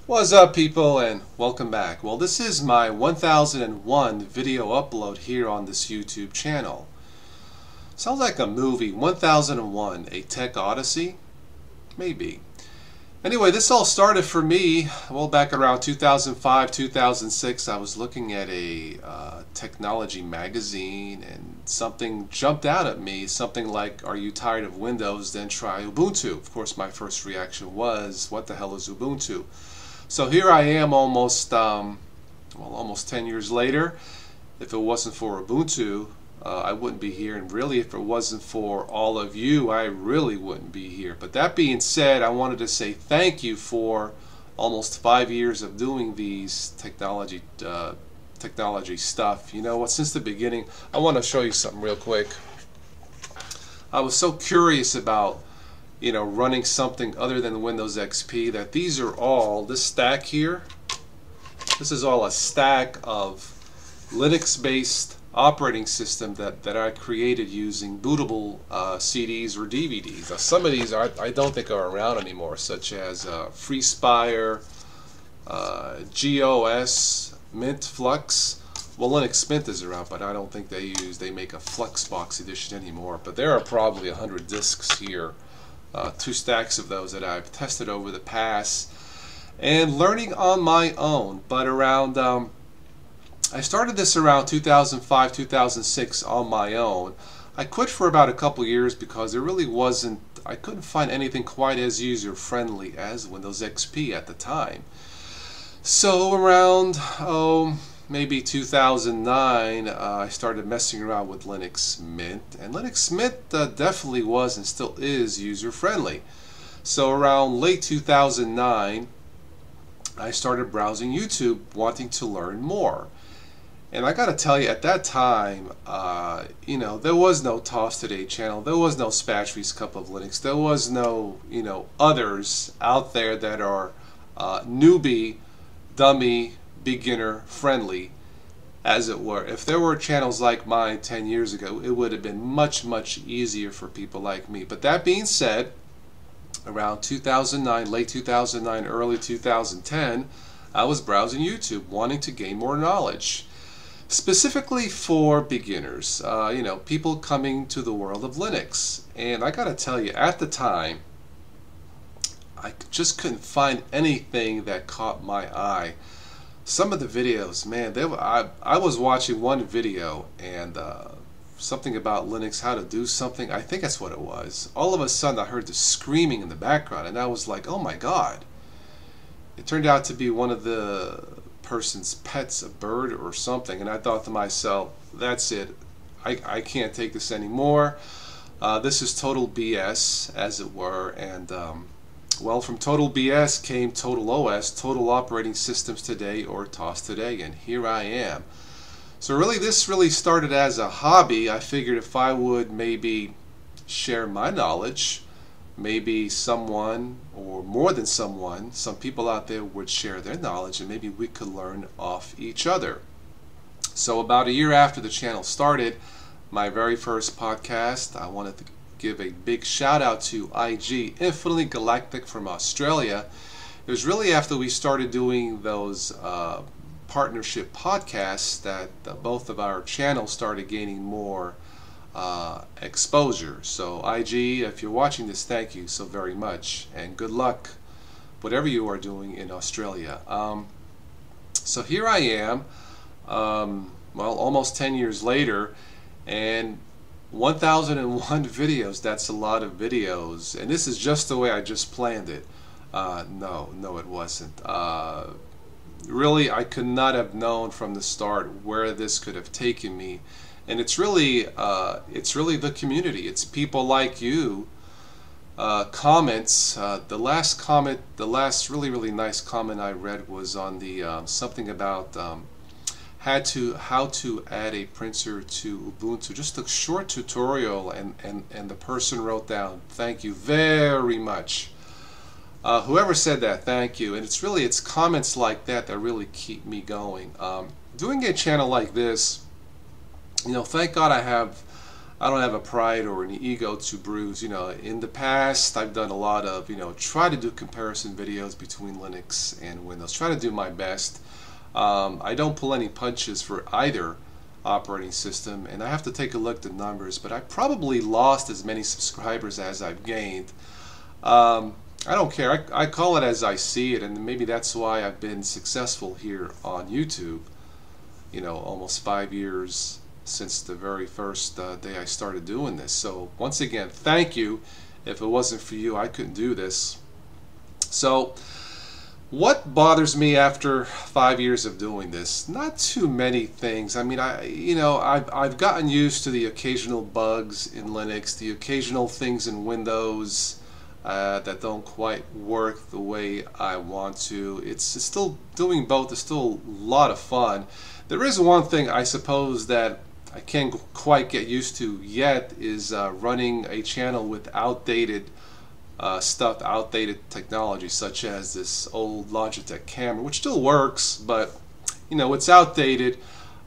What's up, people, and welcome back. Well, this is my 1001 video upload here on this YouTube channel. Sounds like a movie. 1001, a tech odyssey? Maybe. Anyway, this all started for me, well, back around 2005, 2006. I was looking at a technology magazine and something jumped out at me, something like, "Are you tired of Windows? Then try Ubuntu." Of course, my first reaction was, what the hell is Ubuntu? So here I am almost 10 years later. If it wasn't for Ubuntu, I wouldn't be here, and really if it wasn't for all of you, I really wouldn't be here. But that being said, I wanted to say thank you for almost 5 years of doing these technology stuff. You know what, since the beginning, I want to show you something real quick. I was so curious about running something other than Windows XP, that these are all, this stack here, this is all a stack of Linux-based operating system that I created using bootable CDs or DVDs. Now, some of these I don't think are around anymore, such as FreeSpire, GOS, Mint, Flux. Well, Linux Mint is around, but I don't think they make a Fluxbox edition anymore. But there are probably 100 discs here. 2 stacks of those that I've tested over the past and learning on my own. But around I started this around 2005, 2006 on my own. I quit for about a couple years because there really wasn't, I couldn't find anything quite as user friendly as Windows XP at the time. So around maybe 2009, I started messing around with Linux Mint, and Linux Mint definitely was and still is user-friendly. So around late 2009, I started browsing YouTube, wanting to learn more. And I gotta tell you, at that time, there was no Tostoday channel, there was no Spatry's Cup of Linux, there was no, others out there that are newbie, dummy, beginner friendly, as it were. If there were channels like mine 10 years ago, it would have been much easier for people like me. But that being said, around 2009, late 2009, early 2010, I was browsing YouTube, wanting to gain more knowledge, specifically for beginners, people coming to the world of Linux. And I gotta tell you, at the time, I just couldn't find anything that caught my eye. Some of the videos, man, I was watching one video, and something about Linux, how to do something, I think that's what it was. All of a sudden I heard the screaming in the background, and I was like, oh my god. It turned out to be one of the person's pets, a bird or something, and I thought to myself, that's it, I can't take this anymore. This is total BS, as it were. And well, from total BS came Total OS, Total Operating Systems Today, or Tostoday, and here I am. So really, this really started as a hobby. I figured if I would maybe share my knowledge, maybe someone, or more than someone, some people out there would share their knowledge, and maybe we could learn off each other. So about a year after the channel started, my very first podcast, I wanted to give a big shout out to IG, Infinitely Galactic from Australia. It was really after we started doing those partnership podcasts that both of our channels started gaining more exposure. So IG, if you're watching this, thank you so very much, and good luck whatever you are doing in Australia. So here I am, well, almost 10 years later, and 1001 videos. That's a lot of videos, and this is just the way I just planned it. No, it wasn't. Really, I could not have known from the start where this could have taken me. And it's really the community. It's people like you. Comments. The last really nice comment I read was on the something about how to add a printer to Ubuntu. Just a short tutorial, and the person wrote down, "Thank you very much." Whoever said that, thank you. And it's comments like that that really keep me going. Doing a channel like this, thank God I have I don't have a pride or an ego to bruise. You know, in the past I've done a lot of, you know, try to do comparison videos between Linux and Windows, try to do my best. I don't pull any punches for either operating system, and I have to take a look at the numbers, but I probably lost as many subscribers as I've gained. I don't care. I call it as I see it, and maybe that's why I've been successful here on YouTube. You know, almost 5 years since the very first day I started doing this. So once again, thank you. If it wasn't for you, I couldn't do this. So what bothers me after 5 years of doing this? Not too many things. I mean, I've gotten used to the occasional bugs in Linux, the occasional things in Windows that don't quite work the way I want to. It's still doing both. It's still a lot of fun. There is one thing I suppose that I can't quite get used to yet, is running a channel with outdated stuff, outdated technology, such as this old Logitech camera, which still works, but you know, it's outdated.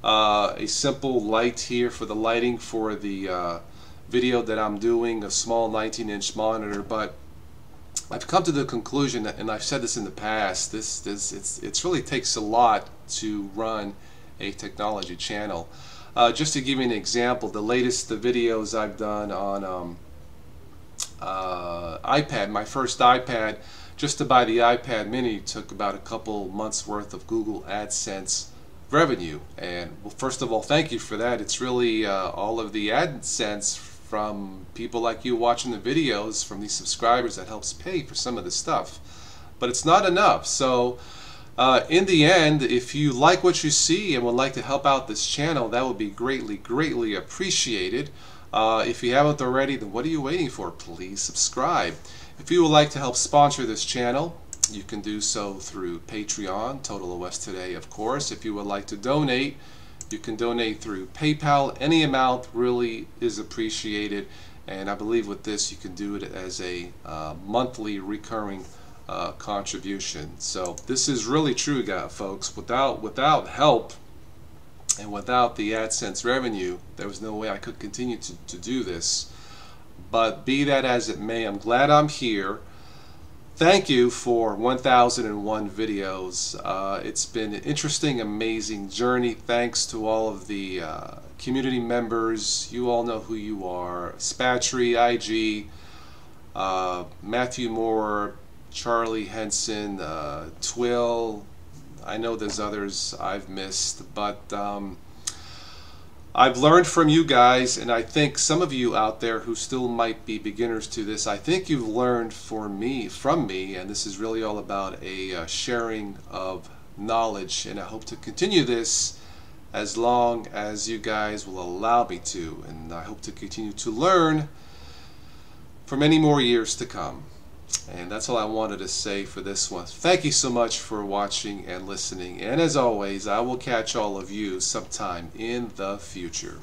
A simple light here for the lighting for the video that I'm doing, a small 19-inch monitor, but I've come to the conclusion that, and I've said this in the past, it really takes a lot to run a technology channel. Just to give you an example, the videos I've done on iPad, my first iPad, just to buy the iPad mini took about a couple months worth of Google AdSense revenue. And well, first of all, thank you for that. It's really all of the AdSense from people like you watching the videos, from these subscribers, that helps pay for some of the stuff. But it's not enough. So in the end, if you like what you see and would like to help out this channel, that would be greatly appreciated. If you haven't already, then what are you waiting for? Please subscribe. If you would like to help sponsor this channel, you can do so through Patreon, Total OS Today, of course. If you would like to donate, you can donate through PayPal. Any amount really is appreciated, and I believe with this you can do it as a monthly recurring contribution. So this is really true, folks. Without help and without the AdSense revenue, there was no way I could continue to do this. But be that as it may, I'm glad I'm here. Thank you for 1001 videos. It's been an interesting, amazing journey. Thanks to all of the community members. You all know who you are. Spatry, IG, Matthew Moore, Charlie Henson, Twill. I know there's others I've missed, but I've learned from you guys, and I think some of you out there who still might be beginners to this, I think you've learned from me, and this is really all about a sharing of knowledge, and I hope to continue this as long as you guys will allow me to, and I hope to continue to learn for many more years to come. And that's all I wanted to say for this one. Thank you so much for watching and listening. And as always, I will catch all of you sometime in the future.